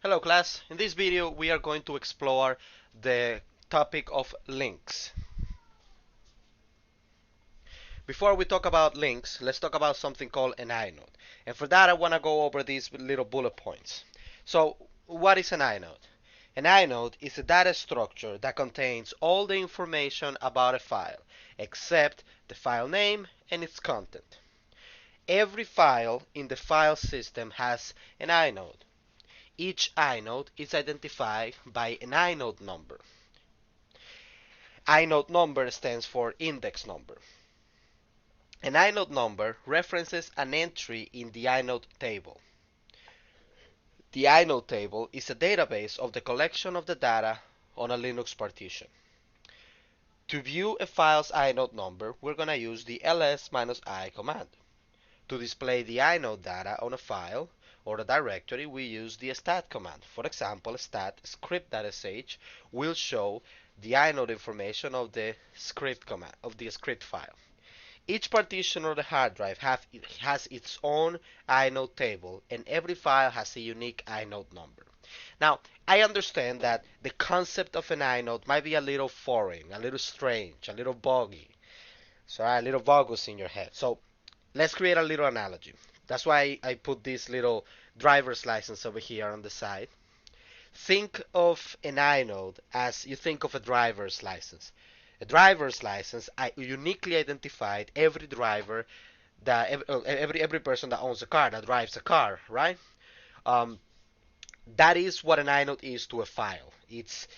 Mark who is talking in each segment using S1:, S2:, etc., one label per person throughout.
S1: Hello class, in this video we are going to explore the topic of links. Before we talk about links, let's talk about something called an inode. And for that I want to go over these little bullet points. So what is an inode? An inode is a data structure that contains all the information about a file, except the file name and its content. Every file in the file system has an inode. Each inode is identified by an inode number. Inode number stands for index number. An inode number references an entry in the inode table. The inode table is a database of the collection of the data on a Linux partition. To view a file's inode number, we're going to use the ls-i command. To display the inode data on a file or a directory, we use the stat command. For example, stat script.sh will show the inode information of the script command of the script file. Each partition on the hard drive has its own inode table, and every file has a unique inode number. Now, I understand that the concept of an inode might be a little foreign, a little strange, a little buggy, so a little bogus in your head. So let's create a little analogy. That's why I put this little driver's license over here on the side. Think of an inode as you think of a driver's license. A driver's license uniquely identified every driver that every person that owns a car, that drives a car, right? Um, that is what an inode is to a file. It's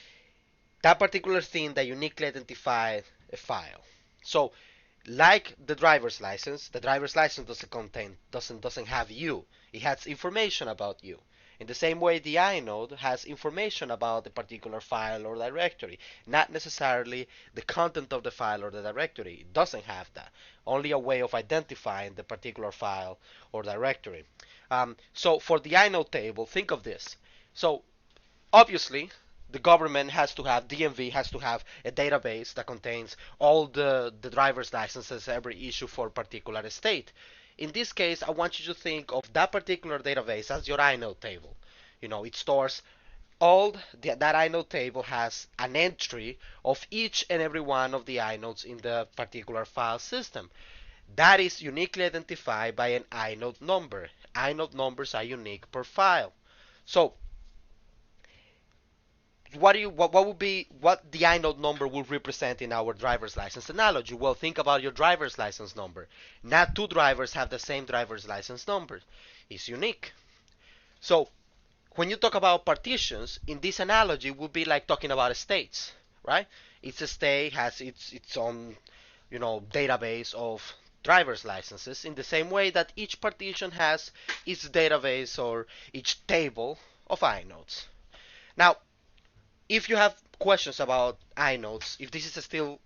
S1: that particular thing that uniquely identifies a file. So like the driver's license doesn't have you. It has information about you. In the same way, the inode has information about the particular file or directory, not necessarily the content of the file or the directory. It doesn't have that. Only a way of identifying the particular file or directory. So for the inode table, think of this. So obviously, the government has to have, DMV has to have a database that contains all the driver's licenses every issue for a particular state. In this case, I want you to think of that particular database as your inode table. It stores that inode table has an entry of each and every one of the inodes in the particular file system. That is uniquely identified by an inode number. Inode numbers are unique per file. So what would be what the inode number will represent in our driver's license analogy? Well, think about your driver's license number. Not two drivers have the same driver's license number. It's unique. So when you talk about partitions, in this analogy, it would be like talking about estates, right? Each state has its own, database of driver's licenses in the same way that each partition has its database or each table of inodes. Now, if you have questions about inodes, if this is still,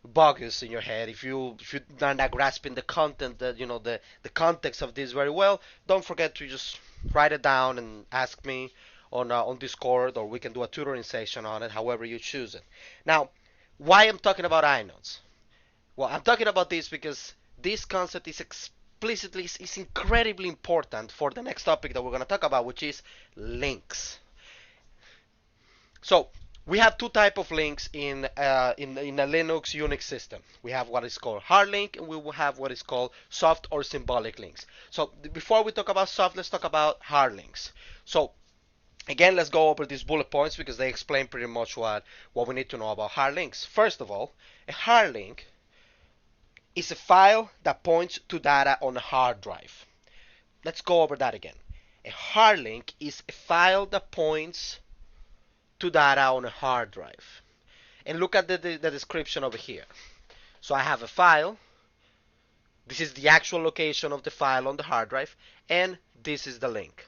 S1: bogus in your head, if you're not grasping the content, the context of this very well, don't forget to just write it down and ask me on Discord, or we can do a tutoring session on it, however you choose it. Now, why I'm talking about inodes? Well, I'm talking about this because this concept is incredibly important for the next topic that we're going to talk about, which is links. So we have two types of links in a Linux Unix system. We have what is called hard link, and we will have what is called soft or symbolic links. So before we talk about soft, let's talk about hard links. So again, let's go over these bullet points because they explain pretty much what we need to know about hard links. First of all, a hard link is a file that points to data on a hard drive. Let's go over that again. A hard link is a file that points to data on a hard drive. And look at the description over here. So I have a file. This is the actual location of the file on the hard drive, and this is the link.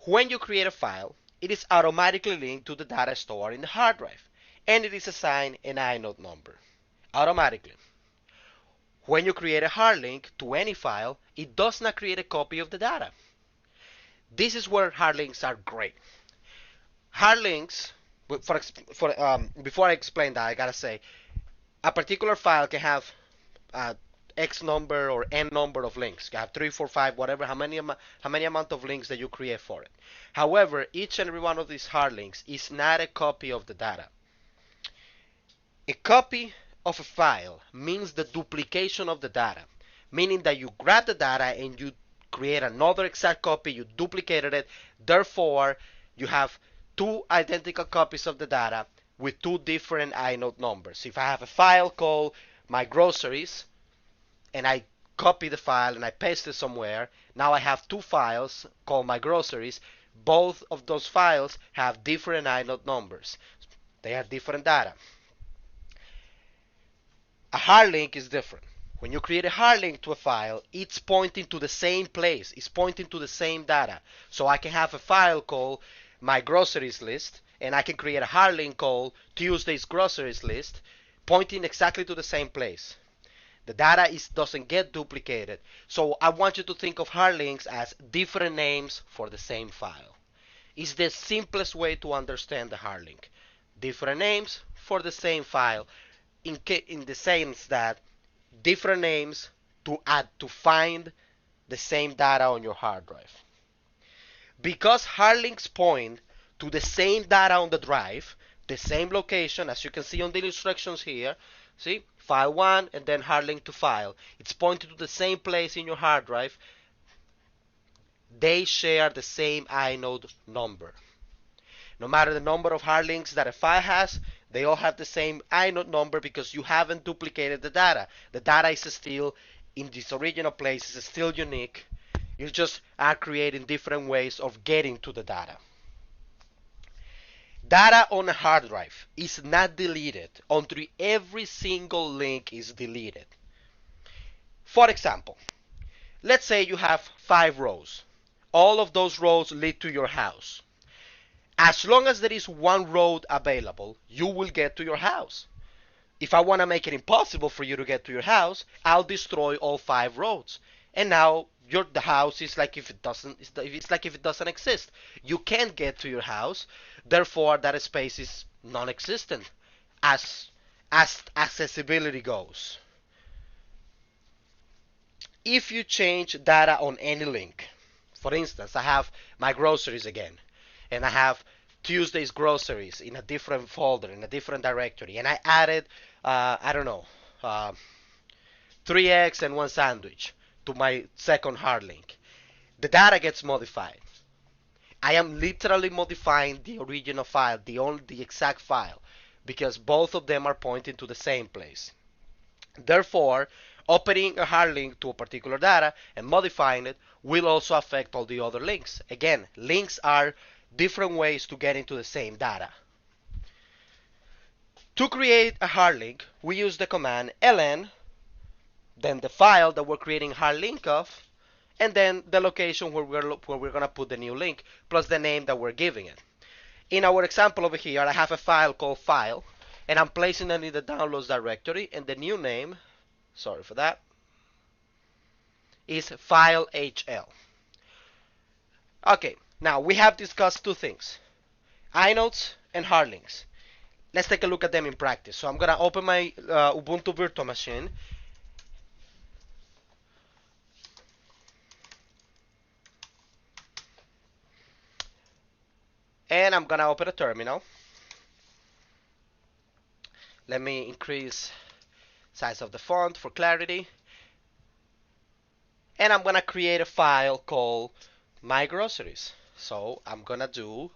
S1: When you create a file, it is automatically linked to the data stored in the hard drive, and it is assigned an inode number automatically. When you create a hard link to any file, it does not create a copy of the data. This is where hard links are great. Hard links, before I explain that, I gotta say, a particular file can have X number or N number of links. You have 3, 4, 5, whatever, how many amount of links that you create for it. However, each and every one of these hard links is not a copy of the data. A copy of a file means the duplication of the data, meaning that you grab the data and you create another exact copy, you duplicated it, therefore you have two identical copies of the data with two different inode numbers. If I have a file called my groceries and I copy the file and I paste it somewhere, now I have two files called my groceries. Both of those files have different inode numbers. They have different data. A hard link is different. When you create a hard link to a file, it's pointing to the same place. It's pointing to the same data. So I can have a file called my groceries list, and I can create a hard link called Tuesday's groceries list, pointing exactly to the same place. The data doesn't get duplicated. So I want you to think of hard links as different names for the same file. It's the simplest way to understand the hard link. Different names for the same file. In the sense that different names to find the same data on your hard drive. Because hard links point to the same data on the drive, the same location, as you can see on the instructions here, see, file 1 and then hard link to file. It's pointing to the same place in your hard drive. They share the same inode number. No matter the number of hard links that a file has, they all have the same inode number because you haven't duplicated the data. The data is still in this original place, it's still unique. You just are creating different ways of getting to the data. Data on a hard drive is not deleted until every single link is deleted. For example, let's say you have 5 rows. All of those rows lead to your house. As long as there is one road available, you will get to your house. If I want to make it impossible for you to get to your house, I'll destroy all 5 roads. And now the house is like if it doesn't exist. You can't get to your house, therefore that space is non-existent as accessibility goes. If you change data on any link, for instance, I have my groceries again, and I have Tuesday's groceries in a different folder, in a different directory, and I added, I don't know, 3 eggs and 1 sandwich to my second hard link. The data gets modified. I am literally modifying the original file, the exact file, because both of them are pointing to the same place. Therefore, opening a hard link to a particular data and modifying it will also affect all the other links. Again, links are different ways to get into the same data. To create a hard link, we use the command ln, then the file that we're creating a hard link of, and then the location where we're going to put the new link, plus the name that we're giving it. In our example over here, I have a file called file, and I'm placing it in the downloads directory, and the new name, sorry for that, is file HL. Okay, now we have discussed two things, inodes and hard links. Let's take a look at them in practice. So I'm going to open my Ubuntu virtual machine. And I'm going to open a terminal. Let me increase size of the font for clarity. And I'm going to create a file called my groceries. So I'm going to do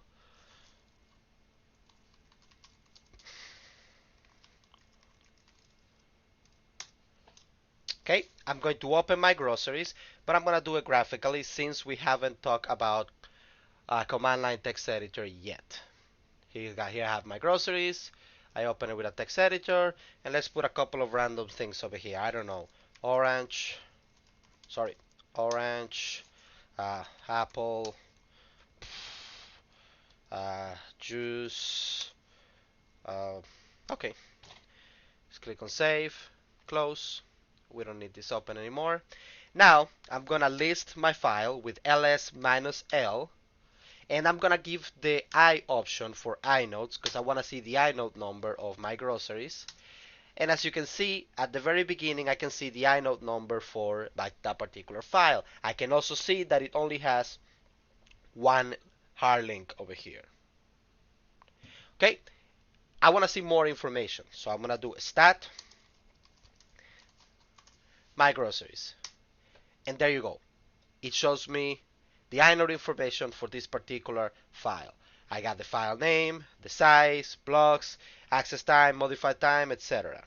S1: okay, I'm going to open my groceries, but I'm going to do it graphically since we haven't talked about command line text editor yet. Here I have my groceries. I open it with a text editor, and let's put a couple of random things over here. I don't know, orange, apple, juice. Okay, let's click on save, close. We don't need this open anymore. Now I'm gonna list my file with ls-l, and I'm gonna give the I option for inodes because I want to see the inode number of my groceries. And as you can see, at the very beginning, I can see the inode number for that particular file. I can also see that it only has one hard link over here. Okay, I want to see more information. So I'm going to do stat my groceries. And there you go. It shows me the inode information for this particular file. I got the file name, the size, blocks, access time, modified time, etc.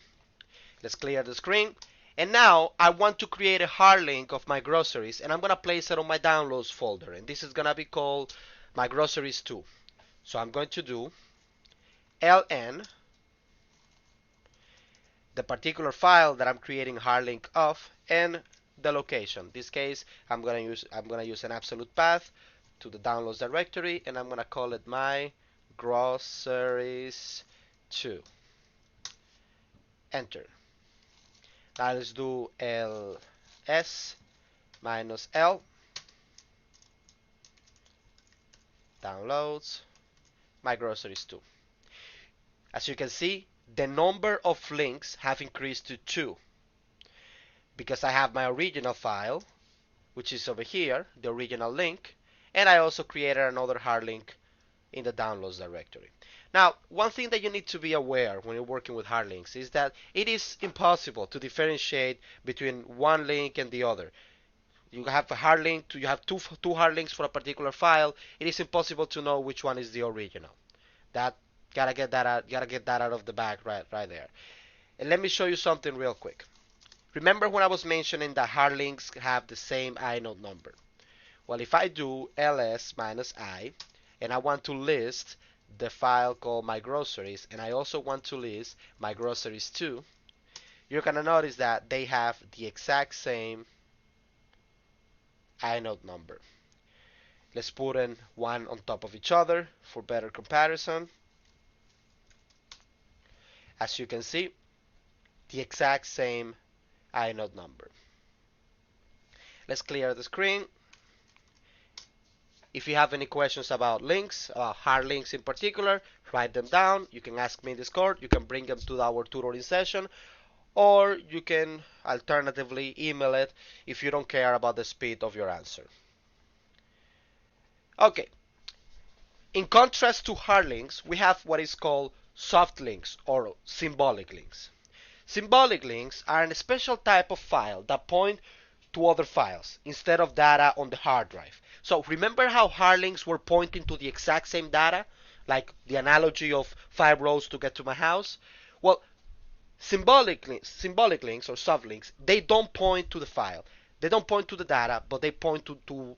S1: Let's clear the screen. And now I want to create a hard link of my groceries, and I'm going to place it on my downloads folder. And this is going to be called my groceries 2. So I'm going to do ln, the particular file that I'm creating a hard link of, and the location. In this case, I'm going to use an absolute path to the downloads directory, and I'm going to call it my groceries 2. Enter. Now let's do ls minus l downloads my groceries 2. As you can see, the number of links have increased to 2 because I have my original file, which is over here, the original link, and I also created another hard link in the downloads directory. Now, one thing that you need to be aware when you're working with hard links is that it is impossible to differentiate between one link and the other. You have a hard link, you have two hard links for a particular file. It is impossible to know which one is the original. That gotta get that out of the bag right there. And let me show you something real quick. Remember when I was mentioning that hard links have the same inode number? Well, if I do ls minus I, and I want to list the file called my groceries, and I also want to list my groceries 2, you're gonna notice that they have the exact same inode number. Let's put in one on top of each other for better comparison. As you can see, the exact same inode number. Let's clear the screen. If you have any questions about links, hard links in particular, write them down. You can ask me in Discord. You can bring them to our tutoring session, or you can alternatively email it if you don't care about the speed of your answer. Okay. In contrast to hard links, we have what is called soft links or symbolic links. Symbolic links are a special type of file that point to other files instead of data on the hard drive. So remember how hard links were pointing to the exact same data, like the analogy of 5 rows to get to my house? Well, symbolic links or soft links, they don't point to the file. They don't point to the data, but they point to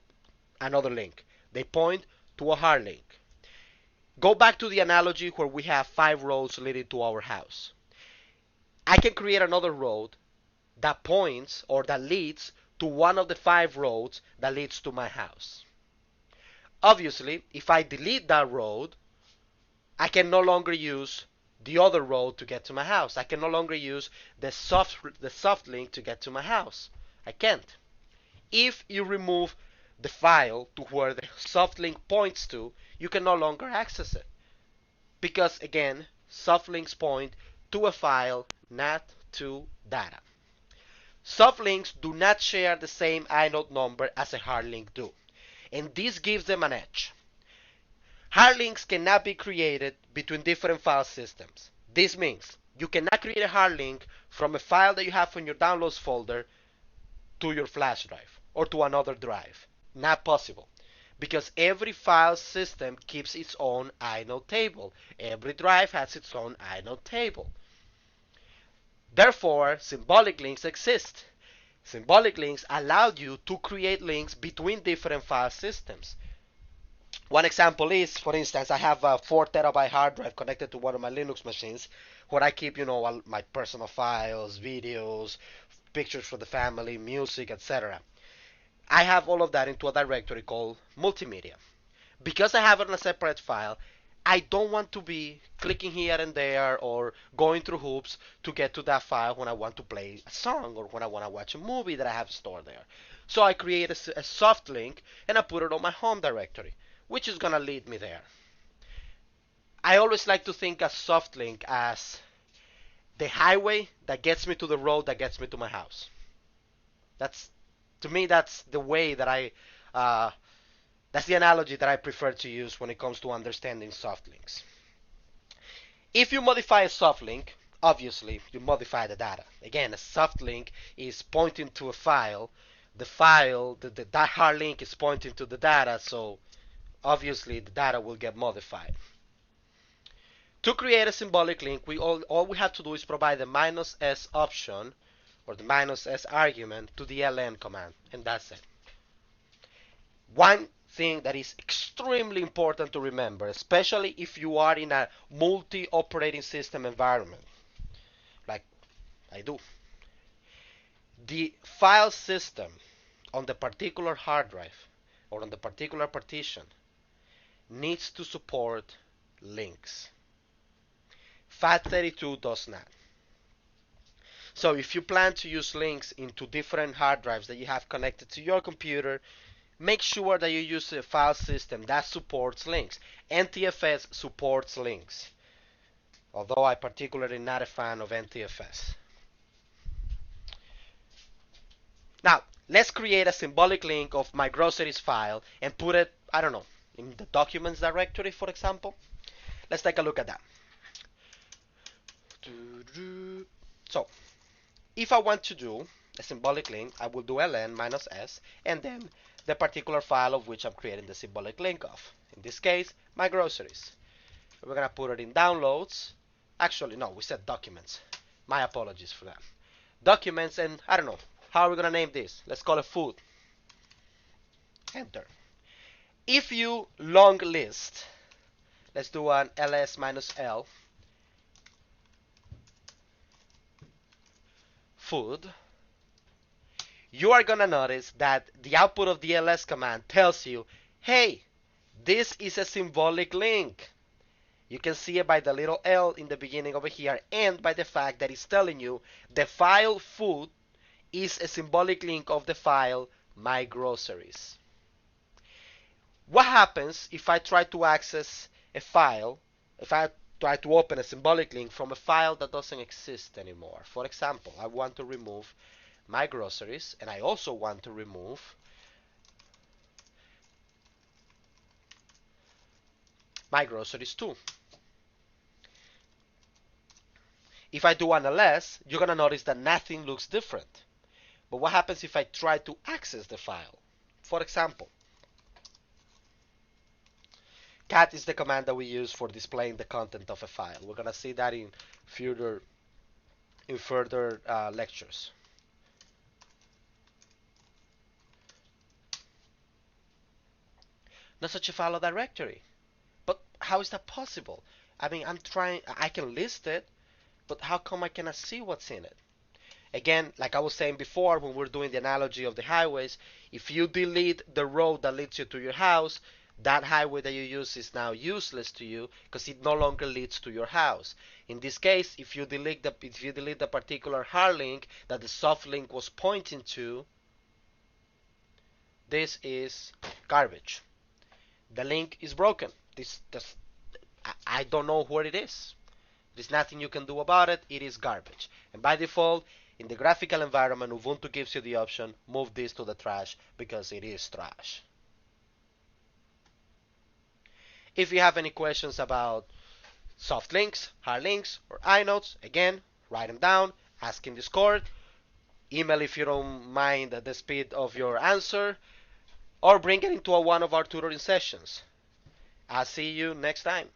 S1: another link. They point to a hard link. Go back to the analogy where we have 5 roads leading to our house. I can create another road that points or that leads to one of the 5 roads that leads to my house. Obviously, if I delete that road, I can no longer use the other road to get to my house. I can no longer use the soft link to get to my house. I can't. If you remove the file to where the soft link points to, you can no longer access it. Because again, soft links point to a file, not to data. Soft links do not share the same inode number as a hard link do, and this gives them an edge. Hard links cannot be created between different file systems. This means you cannot create a hard link from a file that you have in your downloads folder to your flash drive or to another drive. Not possible, because every file system keeps its own inode table. Every drive has its own inode table. Therefore, symbolic links exist. Symbolic links allow you to create links between different file systems. One example is, for instance, I have a 4 terabyte hard drive connected to one of my Linux machines where I keep, all my personal files, videos, pictures for the family, music, etc. I have all of that into a directory called multimedia. Because I have it in a separate file, I don't want to be clicking here and there or going through hoops to get to that file when I want to play a song or when I want to watch a movie that I have stored there. So I create a soft link and I put it on my home directory, which is going to lead me there. I always like to think of soft link as the highway that gets me to the road that gets me to my house. That's to me that's the way that that's the analogy that I prefer to use when it comes to understanding soft links. If you modify a soft link, obviously you modify the data. Again, a soft link is pointing to a file. The file, that hard link is pointing to the data, so obviously the data will get modified. To create a symbolic link, all we have to do is provide the -s option or the -s argument to the ln command, and that's it. One thing that is extremely important to remember, especially if you are in a multi-operating system environment, like I do, the file system on the particular hard drive or on the particular partition needs to support links. FAT32 does not. So if you plan to use links into different hard drives that you have connected to your computer, make sure that you use a file system that supports links. NTFS supports links, although I'm particularly not a fan of NTFS. Now, let's create a symbolic link of my groceries file and put it, I don't know, in the documents directory, for example. Let's take a look at that. So, if I want to do a symbolic link, I will do ln -s and then the particular file of which I'm creating the symbolic link of. In this case, my groceries. We're going to put it in downloads. Actually, no, we said documents. My apologies for that. Documents, and I don't know, how are we going to name this? Let's call it food. Enter. If you long list, let's do an ls-l food, you are going to notice that the output of the ls command tells you, hey, this is a symbolic link. You can see it by the little L in the beginning over here and by the fact that it's telling you the file food is a symbolic link of the file my groceries. What happens if I try to access a file, if I try to open a symbolic link from a file that doesn't exist anymore? For example, I want to remove my groceries and I also want to remove my groceries too. If I do an ls, you're going to notice that nothing looks different. But what happens if I try to access the file? For example, cat is the command that we use for displaying the content of a file. We're going to see that in further lectures. Not such a file or directory. But how is that possible? I mean, I can list it, but how come I cannot see what's in it? Again, like I was saying before when we were doing the analogy of the highways, if you delete the road that leads you to your house, that highway that you use is now useless to you because it no longer leads to your house. In this case, if you delete the particular hard link that the soft link was pointing to, this is garbage. The link is broken. I don't know where it is. There's nothing you can do about it. It is garbage. And by default, in the graphical environment, Ubuntu gives you the option, move this to the trash because it is trash. If you have any questions about soft links, hard links, or inodes, again, write them down, ask in Discord, email if you don't mind the speed of your answer, or bring it into one of our tutoring sessions. I'll see you next time.